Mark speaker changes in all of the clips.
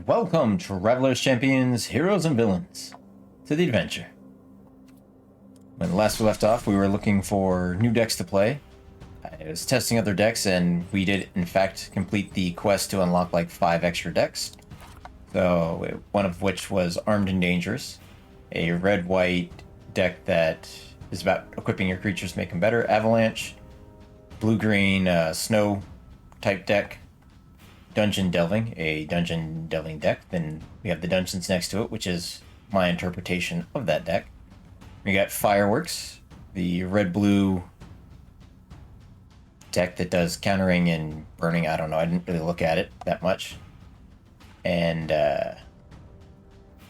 Speaker 1: Welcome, Travelers, Champions, Heroes, and Villains, to the adventure. When last we left off, we were looking for new decks to play. I was testing other decks, and we did, in fact, complete the quest to unlock like 5 extra decks. So, one of which was Armed and Dangerous, a red-white deck that is about equipping your creatures to make them better. Avalanche, blue-green, snow-type deck. Dungeon Delving, a dungeon delving deck. Then we have the dungeons next to it, which is my interpretation of that deck. We got Fireworks, the red-blue deck that does countering and burning. I don't know, I didn't really look at it that much. And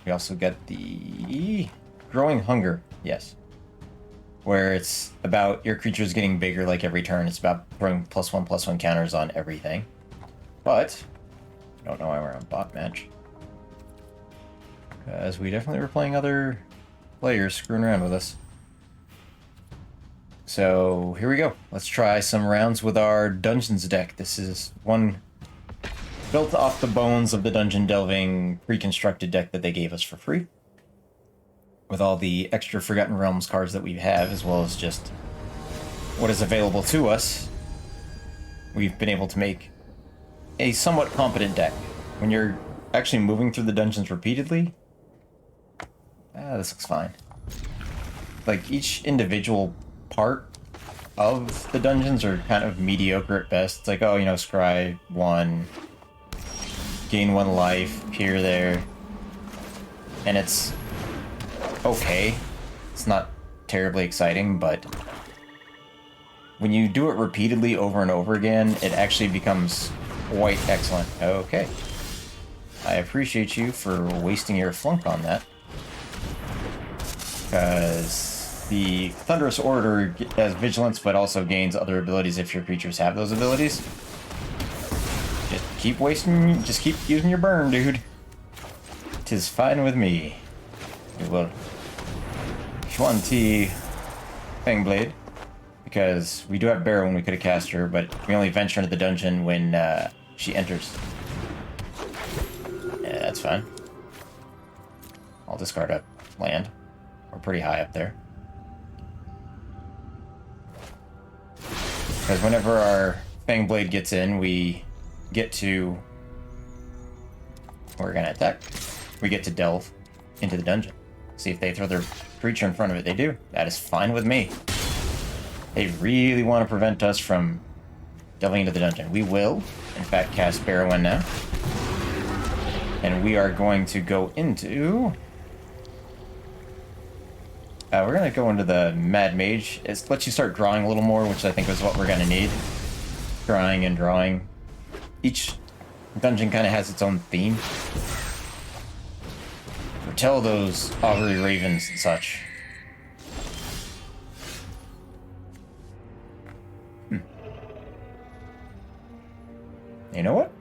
Speaker 1: we also got the Growing Hunger, yes. Where it's about your creatures getting bigger like every turn. It's about throwing +1/+1 counters on everything. But, I don't know why we're on bot match. Because we definitely were playing other players screwing around with us. So, here we go. Let's try some rounds with our Dungeons deck. This is one built off the bones of the Dungeon Delving pre-constructed deck that they gave us for free. With all the extra Forgotten Realms cards that we have, as well as just what is available to us. We've been able to make a somewhat competent deck. When you're actually moving through the dungeons repeatedly, this looks fine. Like, each individual part of the dungeons are kind of mediocre at best. It's like, oh, you know, scry 1, gain 1 life, here, there. And it's okay. It's not terribly exciting, but when you do it repeatedly over and over again, it actually becomes quite excellent. Okay. I appreciate you for wasting your flunk on that. Because the Thunderous Order has vigilance, but also gains other abilities if your creatures have those abilities. Just keep using your burn, dude. 'Tis fine with me. We will Shuan-Ti Fangblade. Because we do have Barrow when we could have cast her, but we only venture into the dungeon when she enters. Yeah, that's fine. I'll discard a land. We're pretty high up there. Because whenever our Fangblade gets in, we get to... We're gonna attack. We get to delve into the dungeon. See if they throw their creature in front of it. They do. That is fine with me. They really want to prevent us from delving into the dungeon. We will, in fact, cast Barrow now. And we are going to go into... we're going to go into the Mad Mage. It lets you start drawing a little more, which I think is what we're going to need. Drawing and drawing. Each dungeon kind of has its own theme. Tell those augury ravens and such. You know what?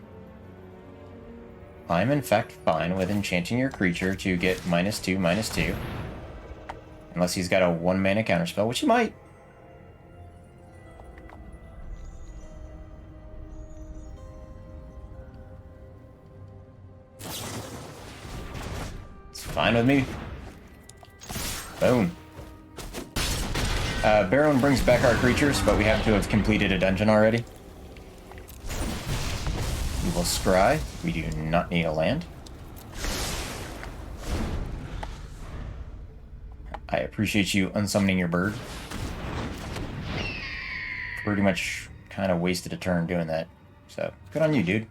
Speaker 1: I'm in fact fine with enchanting your creature to get -2/-2. Unless he's got a 1-mana counterspell, which he might. It's fine with me. Boom. Baron brings back our creatures, but we have to have completed a dungeon already. We will scry. We do not need a land. I appreciate you unsummoning your bird. Pretty much kind of wasted a turn doing that. So, good on you, dude.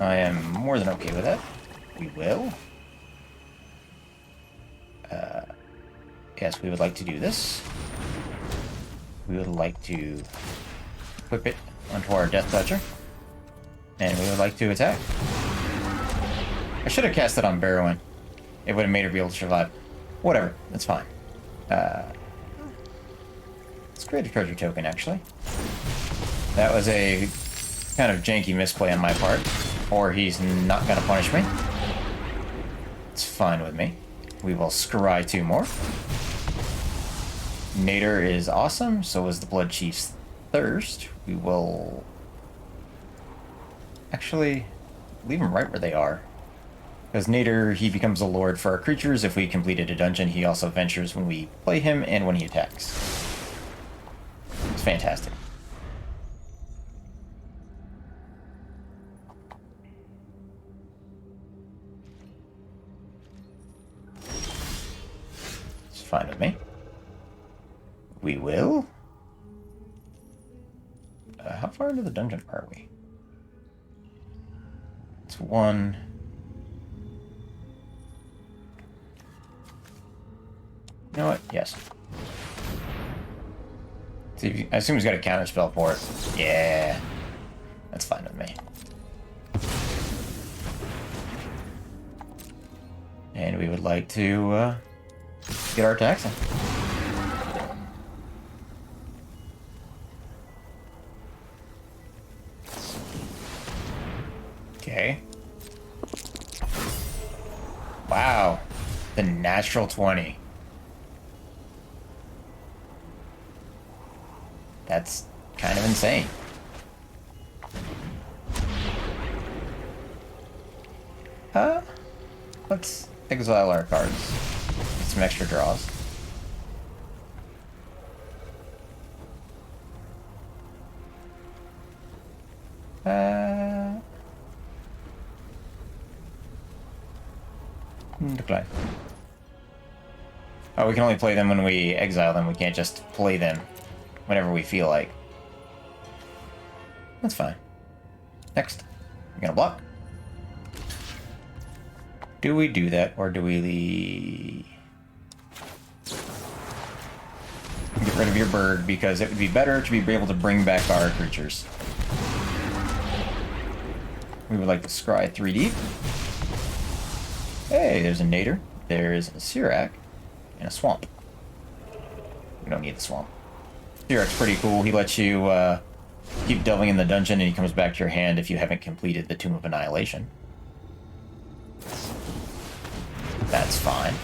Speaker 1: I am more than okay with that. We will. Yes, we would like to do this. We would like to equip it onto our Death Toucher. And we would like to attack. I should have cast it on Barrowin. It would have made her be able to survive. Whatever, that's fine. Let's create a treasure token, actually. That was a kind of janky misplay on my part. Or he's not going to punish me. It's fine with me. We will scry 2 more. Nader is awesome, so is the Blood Chief's Thirst. We will... Actually, leave them right where they are. Because Nader, he becomes a lord for our creatures. If we completed a dungeon, he also ventures when we play him and when he attacks. It's fantastic. It's fine with me. We will. How far into the dungeon are we? It's one. You know what? Yes. See, I assume he's got a counter spell for it. Yeah. That's fine with me. And we would like to get our attacks in. Okay. Wow. The natural 20. That's kind of insane. Let's exile our cards. Get some extra draws. Decline. Oh, we can only play them when we exile them. We can't just play them whenever we feel like. That's fine. Next. We're gonna block. Do we do that, or do we get rid of your bird, because it would be better to be able to bring back our creatures. We would like to scry 3D. Hey, there's a Nader. There's a Sirak. And a Swamp. We don't need the Swamp. Sirak's pretty cool. He lets you keep delving in the dungeon, and he comes back to your hand if you haven't completed the Tomb of Annihilation. That's fine.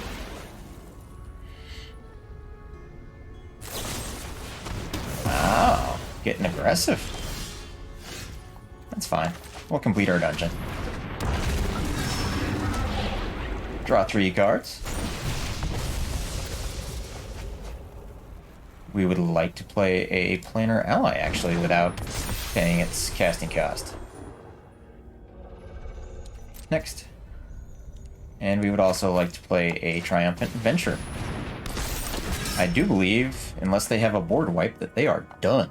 Speaker 1: Wow, getting aggressive. That's fine. We'll complete our dungeon. Draw 3 cards. We would like to play a planar ally, actually, without paying its casting cost. Next. And we would also like to play a Triumphant Venture. I do believe, unless they have a board wipe, that they are done.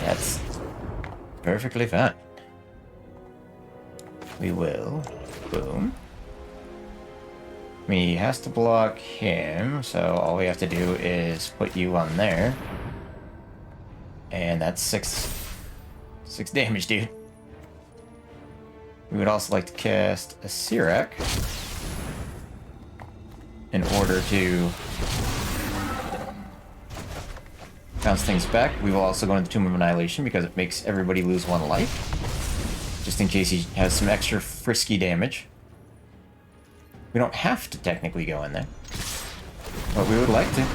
Speaker 1: That's perfectly fine. We will. Boom. I mean, he has to block him, so all we have to do is put you on there. And that's 6 damage, dude. We would also like to cast a Sirak in order to bounce things back. We will also go into the Tomb of Annihilation because it makes everybody lose 1 life, just in case he has some extra frisky damage. We don't have to technically go in there, but we would like to,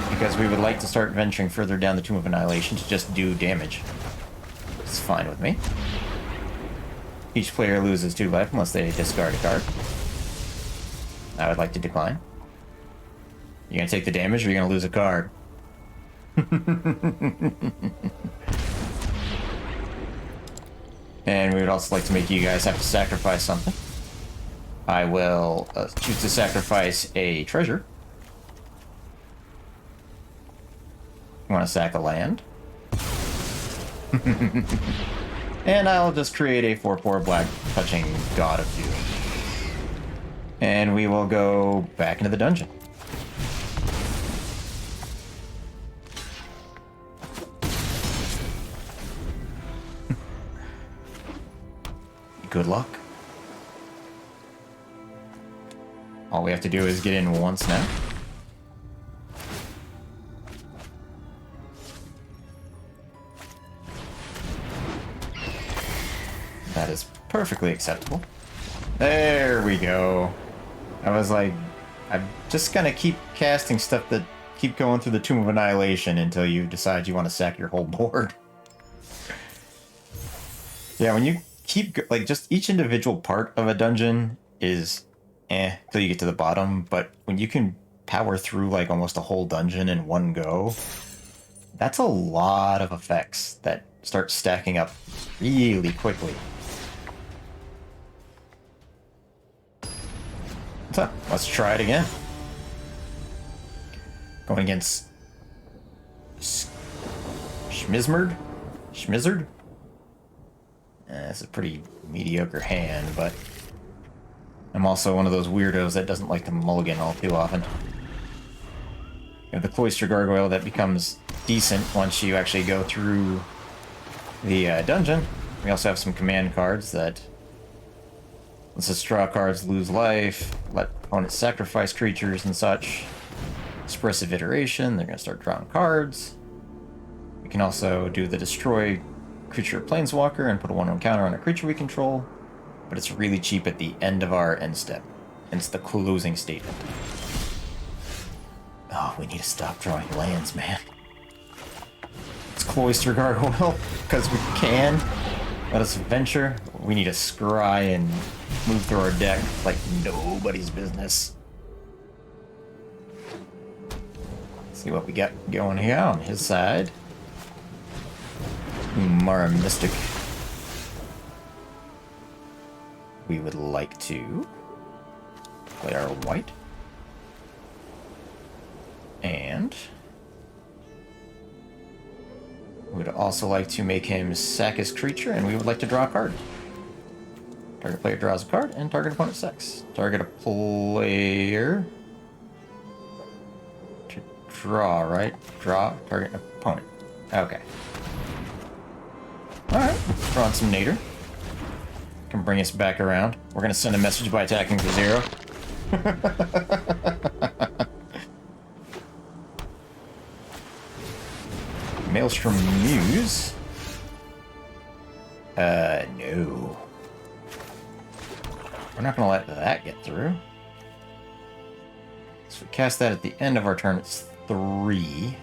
Speaker 1: because we would like to start venturing further down the Tomb of Annihilation to just do damage. It's fine with me. Each player loses 2 life unless they discard a card. I would like to decline. You're gonna take the damage, or you're gonna lose a card. And we would also like to make you guys have to sacrifice something. I will choose to sacrifice a treasure. You want to sack a land? And I'll just create a 4/4 black touching God of Doom. And we will go back into the dungeon. Good luck. All we have to do is get in once now. That is perfectly acceptable. There we go. I was like, I'm just gonna keep casting stuff that keep going through the Tomb of Annihilation until you decide you want to sack your whole board. Yeah, when you keep, like, just each individual part of a dungeon is till you get to the bottom, but when you can power through, like, almost a whole dungeon in one go, that's a lot of effects that start stacking up really quickly. So, let's try it again. Going against Schmizmerd? Schmizzard? That's a pretty mediocre hand, but I'm also one of those weirdos that doesn't like to mulligan all too often. You have the Cloister Gargoyle that becomes decent once you actually go through the dungeon. We also have some command cards that lets us draw cards, lose life, let opponents sacrifice creatures and such. Expressive Iteration, they're going to start drawing cards. We can also do the Destroy Creature Planeswalker and put a 1/1 counter on a creature we control, but it's really cheap at the end of our end step. And it's the closing statement. Oh, we need to stop drawing lands, man. It's Cloister Gargoyle, because we can. Let us venture. We need to scry and move through our deck like nobody's business. See what we got going here on his side. Mara Mystic. We would like to play our white. And we would also like to make him sack his creature, and we would like to draw a card. Target player draws a card, and target opponent sacks. Target a player... Draw, right? Draw, target opponent. Okay. Alright, drawing some Nader. Can bring us back around. We're gonna send a message by attacking for 0. Maelstrom Muse. No. We're not gonna let that get through. So we cast that at the end of our turn. It's 3.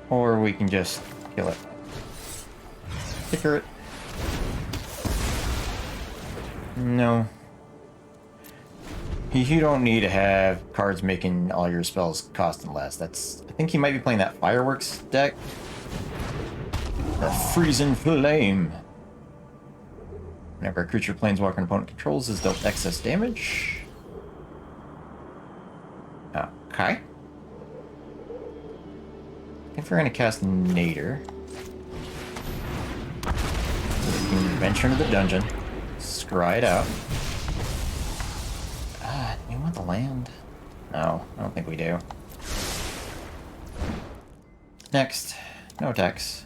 Speaker 1: Or we can just kill it. Kicker it. No. You don't need to have cards making all your spells cost less. That's... I think he might be playing that Fireworks deck. The Freezing Flame. Whenever a creature, planeswalker, and opponent controls is dealt excess damage. Okay. I think we're going to cast Nader. We can venture into the dungeon. Scry it out. Do we want the land? No, I don't think we do. Next. No attacks.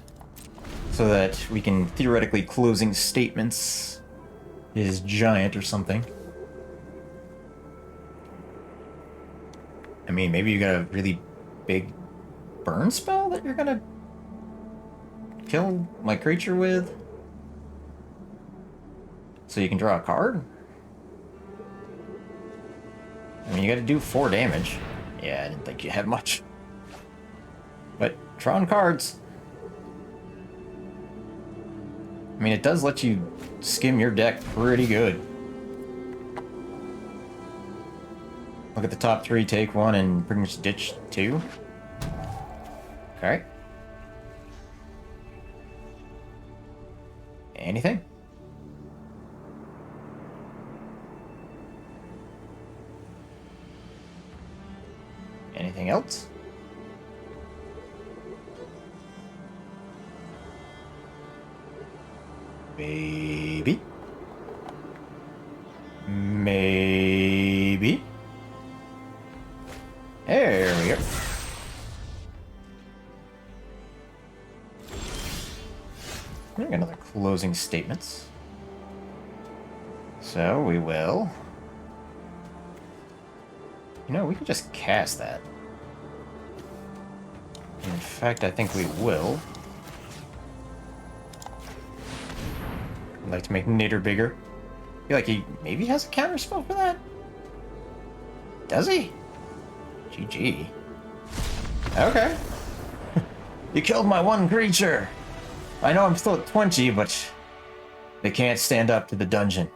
Speaker 1: So that we can theoretically closing statements his giant or something. I mean, maybe you got a really big burn spell that you're gonna kill my creature with? So you can draw a card? I mean, you gotta do 4 damage. Yeah, I didn't think you had much. But, drawing cards. I mean, it does let you skim your deck pretty good. Look at the top 3, take 1, and pretty much ditch 2. Okay. Anything? Anything else? Maybe. Maybe. There we go. We got another closing statements. So we will... You know, we could just cast that. In fact, I think we will. I'd like to make Nader bigger. feel like he maybe has a counter spell for that. Does he? GG. Okay. You killed my one creature. I know I'm still at 20, but they can't stand up to the dungeon.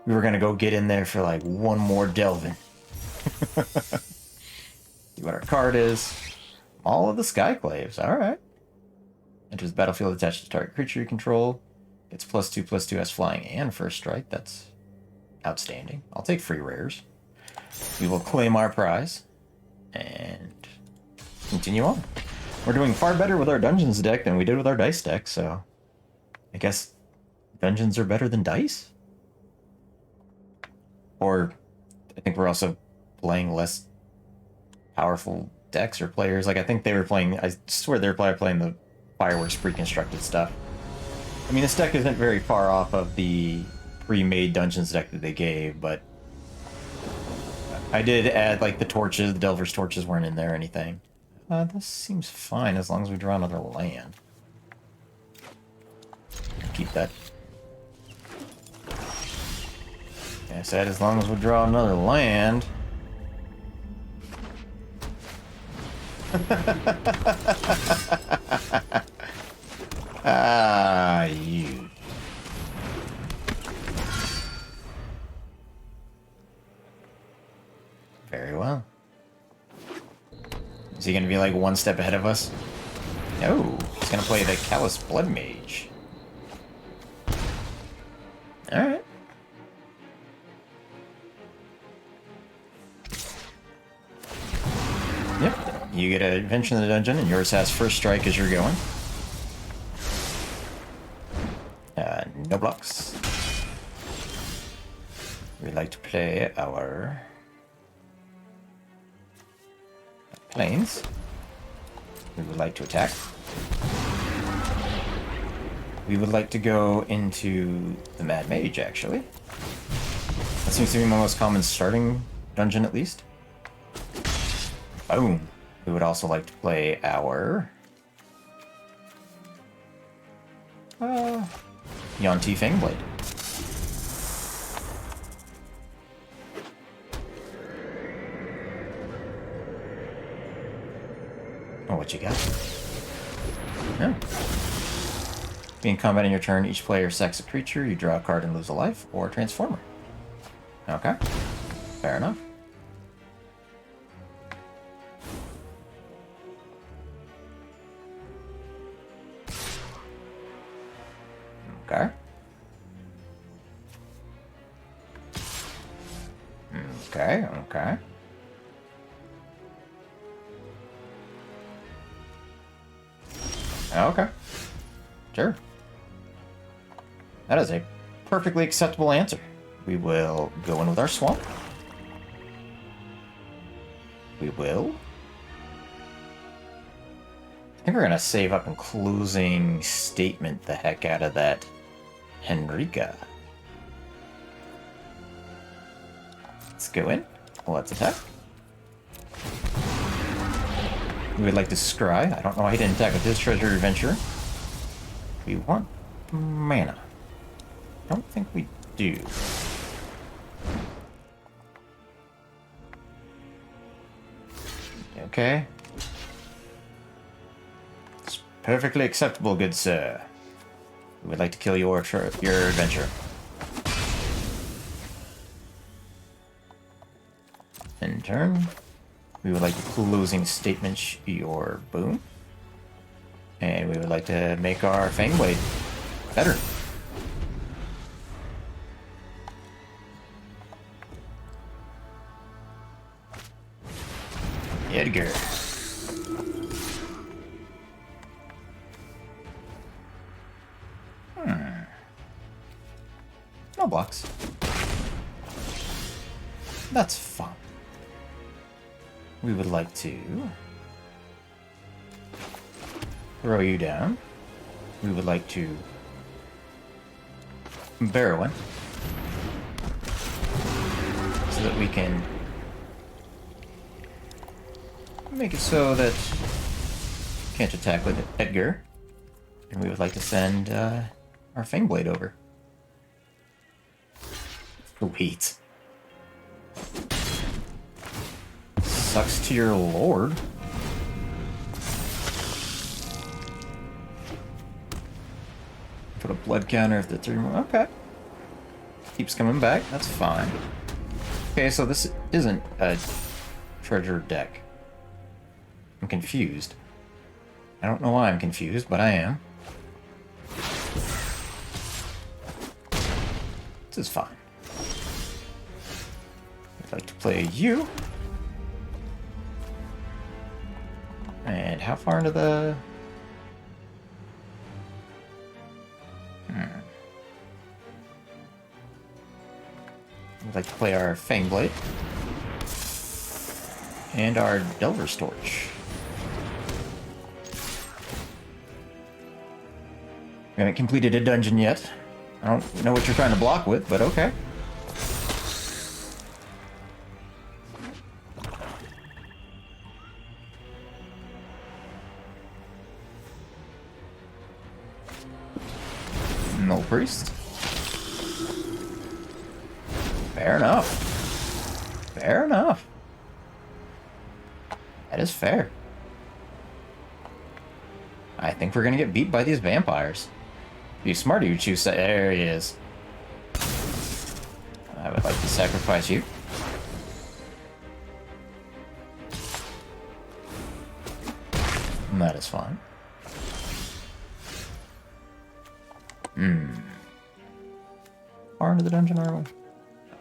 Speaker 1: We were gonna go get in there for like one more delving. See what our card is. All of the Skyclaves. Alright. Enters the battlefield attached to target creature you control. Gets +2/+2 as flying and first strike. That's outstanding. I'll take free rares. We will claim our prize. And continue on. We're doing far better with our Dungeons deck than we did with our Dice deck, so I guess Dungeons are better than Dice? Or I think we're also playing less powerful decks or players. Like, I think they were playing, I swear they were playing the Fireworks pre-constructed stuff. I mean, this deck isn't very far off of the pre-made Dungeons deck that they gave, but I did add, like, the torches. The Delver's torches weren't in there or anything. This seems fine as long as we draw another land. Keep that. I said as long as we draw another land. You. Very well. Is he going to be like one step ahead of us? No, he's going to play the Callous Blood Mage. Alright. Yep, you get an adventure in the dungeon, and yours has first strike as you're going. No blocks. We like to play our planes. We would like to attack. We would like to go into the Mad Mage, actually. That seems to be my most common starting dungeon, at least. Boom. We would also like to play our Yuan-Ti Fangblade. Oh, what you got? Yeah. Being combat in your turn, each player sacks a creature, you draw a card and lose a life, or a transformer. Okay. Fair enough. Okay. Okay, okay. Okay. Sure. That is a perfectly acceptable answer. We will go in with our swamp. We will. I think we're going to save up and closing statement the heck out of that Henrika. Let's go in. Let's attack. We would like to scry. I don't know why he didn't attack with his treasure adventure. We want mana. Don't think we do. Okay. It's perfectly acceptable, good sir. We would like to kill your adventure. In turn, we would like to closing statement your boom. And we would like to make our Fangblade better. Edgar. No blocks. That's fun. We would like to throw you down. We would like to barrow one so that we can make it so that you can't attack with Edgar. And we would like to send our Fangblade over. Sweet. Sucks to your lord. Put a blood counter if the 3 more. Okay. Keeps coming back. That's fine. Okay, so this isn't a treasure deck. I'm confused. I don't know why I'm confused, but I am. This is fine. I'd like to play you. And how far into the... I'd like to play our Fangblade. And our Delver's Torch. We haven't completed a dungeon yet. I don't know what you're trying to block with, but okay. No priest. Fair enough. Fair enough. That is fair. I think we're gonna get beat by these vampires. Be smarter, you choose. There he is. I would like to sacrifice you. And that is fine. Far into the dungeon, are we?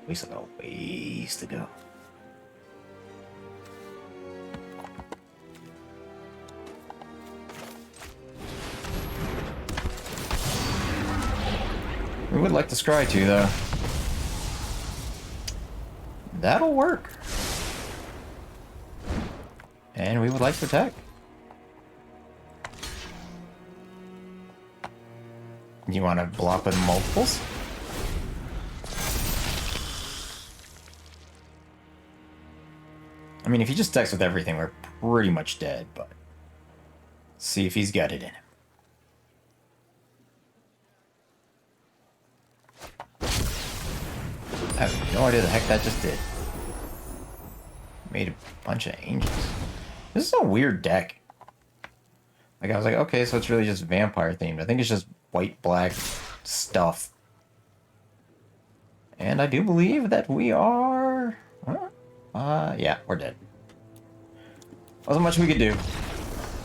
Speaker 1: We still got a ways to go. We would like to scry too, though. That'll work. And we would like to attack. You want to block with multiples? I mean, if he just attacks with everything, we're pretty much dead, but... Let's see if he's got it in him. I have no idea the heck that just did. Made a bunch of angels. This is a weird deck. Like, I was like, okay, so it's really just vampire themed. I think it's just white-black stuff. And I do believe that we are... yeah, we're dead. Wasn't much we could do.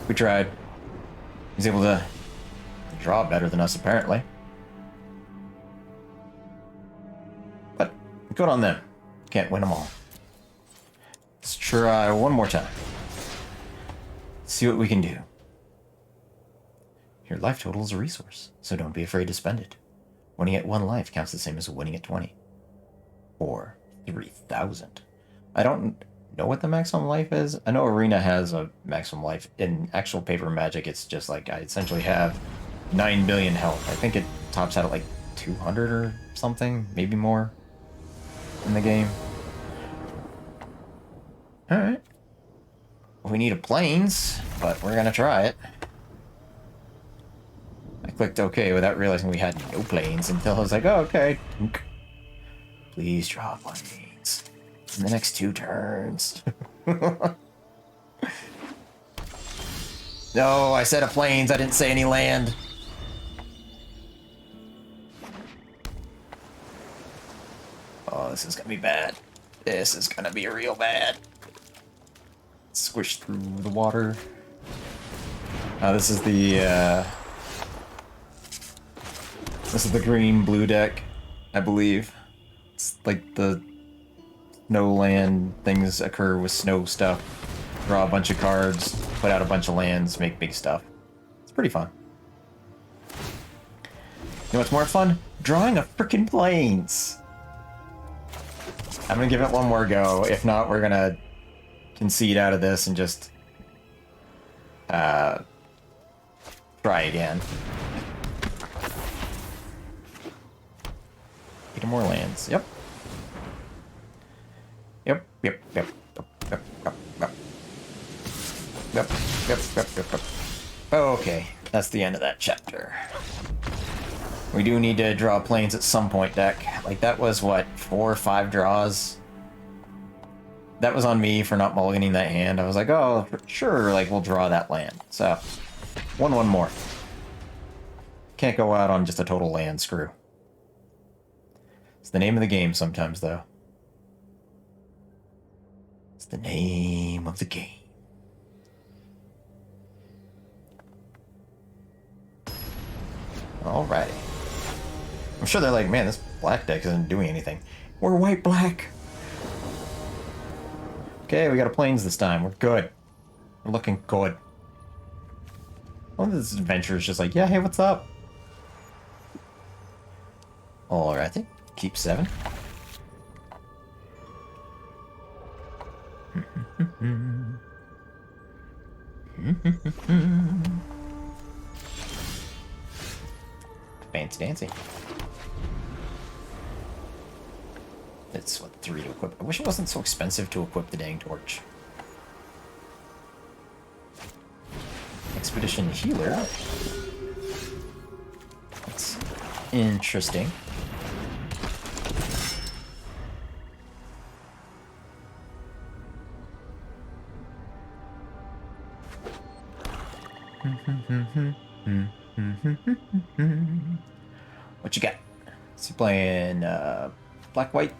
Speaker 1: We tried. He's able to draw better than us, apparently. But good on them. Can't win them all. Let's try one more time. See what we can do. Your life total is a resource, so don't be afraid to spend it. Winning at 1 life counts the same as winning at 20. Or 3,000. I don't know what the maximum life is. I know Arena has a maximum life. In actual paper Magic, it's just like I essentially have 9 million health. I think it tops out at like 200 or something, maybe more in the game. Alright. We need a plains, but we're gonna try it. I clicked OK without realizing we had no plains until I was like, oh, okay. Please draw plains in the next 2 turns. No, I said a plains. I didn't say any land. Oh, this is gonna be bad. This is gonna be real bad. Squish through the water. This is the green-blue deck, I believe. It's like the snow land things occur with snow stuff. Draw a bunch of cards, put out a bunch of lands, make big stuff. It's pretty fun. You know what's more fun? Drawing a frickin' plains! I'm gonna give it one more go. If not, we're gonna concede out of this and just try again. 8 more lands. Yep. Yep. Yep. Yep. Yep. Yep. Yep. Yep. Yep. Yep. Yep. Yep. Okay, that's the end of that chapter. We do need to draw planes at some point, deck. Like, that was, what, 4 or 5 draws? That was on me for not mulliganing that hand. I was like, oh, sure, like, we'll draw that land. So, 1 more. Can't go out on just a total land screw. It's the name of the game sometimes, though. It's the name of the game. Alrighty. I'm sure they're like, man, this black deck isn't doing anything. We're white-black. Okay, we got a plains this time. We're good. We're looking good. One of this adventure is just like, yeah, hey, what's up? Alrighty. Keep 7. Fancy dancy. It's, what, 3 to equip. I wish it wasn't so expensive to equip the dang torch. Expedition Healer. That's interesting. What you got? Is he playing black-white?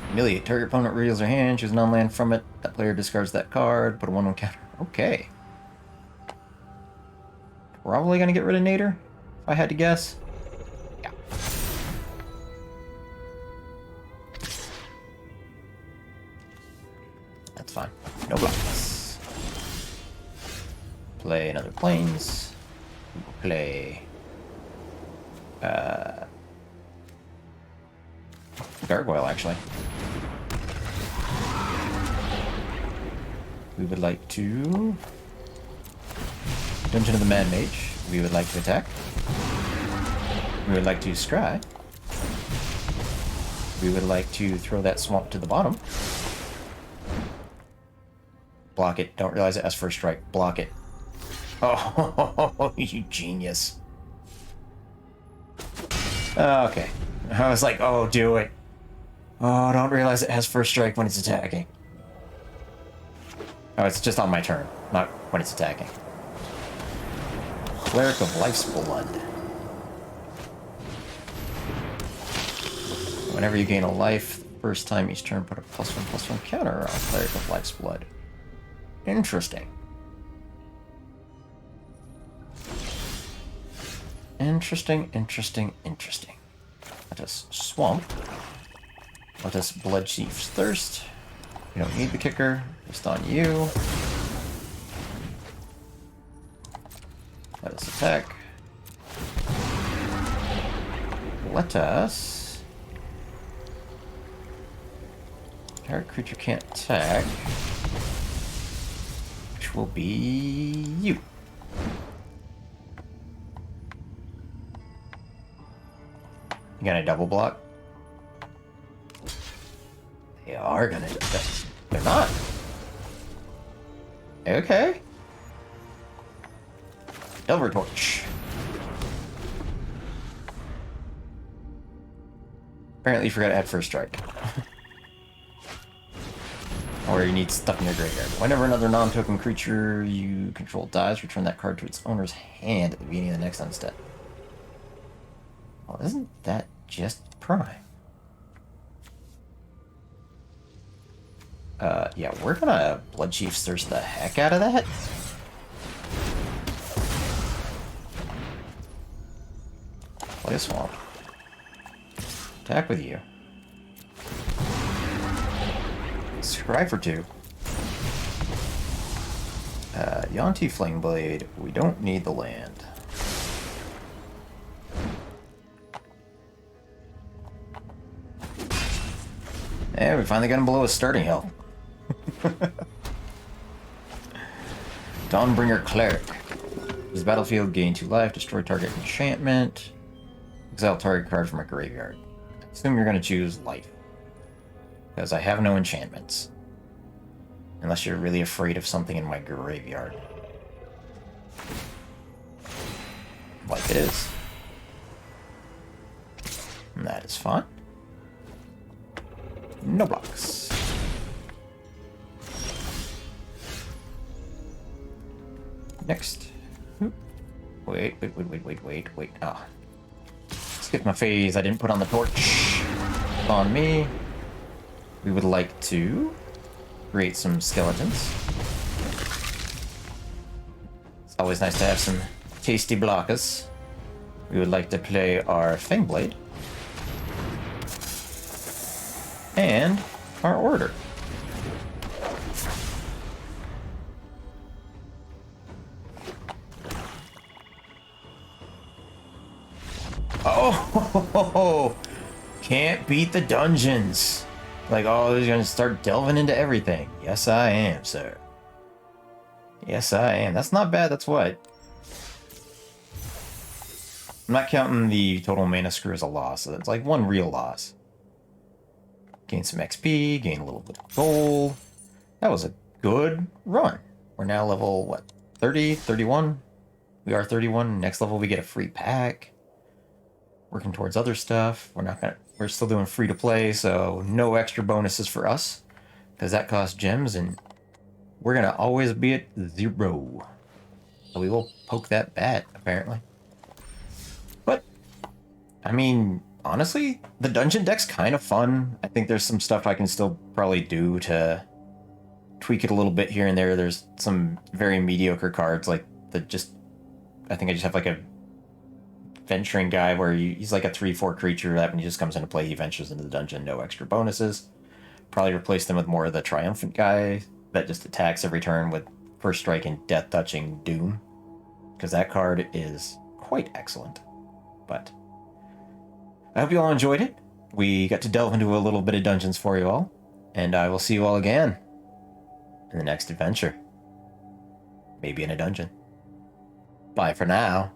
Speaker 1: Humiliate. Target opponent reveals their hand, choose non-land from it. That player discards that card, put a 1/1 counter. Okay. Probably gonna get rid of Nader, if I had to guess. Yeah. That's fine. No blocks. Play another plains. Play Gargoyle, actually. We would like to Dungeon of the Mad Mage. We would like to attack. We would like to scry. We would like to throw that swamp to the bottom. Block it. Don't realize it has first strike. Block it. Oh, you genius. Okay. I was like, oh, do it. Oh, don't realize it has first strike when it's attacking. Oh, it's just on my turn, not when it's attacking. Cleric of Life's Blood. Whenever you gain a life, first time each turn, put a +1/+1 counter on Cleric of Life's Blood. Interesting. Interesting. Let us swamp. Let us Blood Chief's Thirst. You don't need the kicker, just on you. Let us attack. Let us... Target creature can't attack. Which will be you. You gonna double block? They are gonna... They're not. Okay. Delver Torch. Apparently you forgot to add first strike. Or you need stuff in your graveyard. Whenever another non-token creature you control dies, return that card to its owner's hand at the beginning of the next end step. Well, isn't that just Prime? Yeah, we're gonna Blood Chief's Thirst the heck out of that. Play a swamp. Attack with you. Scry for 2. Yonti Flameblade, we don't need the land. And we finally got him below his starting health. Dawnbringer Cleric. This battlefield, gain 2 life, destroy target enchantment, exile target card from a graveyard. I assume you're going to choose life, because I have no enchantments. Unless you're really afraid of something in my graveyard. Life it is. That is fine. No blocks. Next. Wait. Ah. Skip my phase. I didn't put on the torch. On me. We would like to create some skeletons. It's always nice to have some tasty blockers. We would like to play our Fangblade. And our Order. Oh, can't beat the dungeons. Like, oh, they're gonna start delving into everything. Yes, I am, sir. Yes, I am. That's not bad. That's what? I'm not counting the total mana screw as a loss, so that's like one real loss. Gain some XP, gain a little bit of gold. That was a good run. We're now level, what, 30, 31? We are 31. Next level, we get a free pack. Working towards other stuff. We're still doing free to play, so no extra bonuses for us, because that costs gems, and we're gonna always be at 0. So we will poke that bat, apparently. But, I mean, honestly, the dungeon deck's kind of fun. I think there's some stuff I can still probably do to tweak it a little bit here and there. There's some very mediocre cards, like I think I just have like a venturing guy where he's like a 3/4 creature that when he just comes into play, he ventures into the dungeon, no extra bonuses. Probably replace them with more of the triumphant guy that just attacks every turn with first strike and death touching doom, because that card is quite excellent. But I hope you all enjoyed it. We got to delve into a little bit of dungeons for you all, and I will see you all again in the next adventure. Maybe in a dungeon. Bye for now.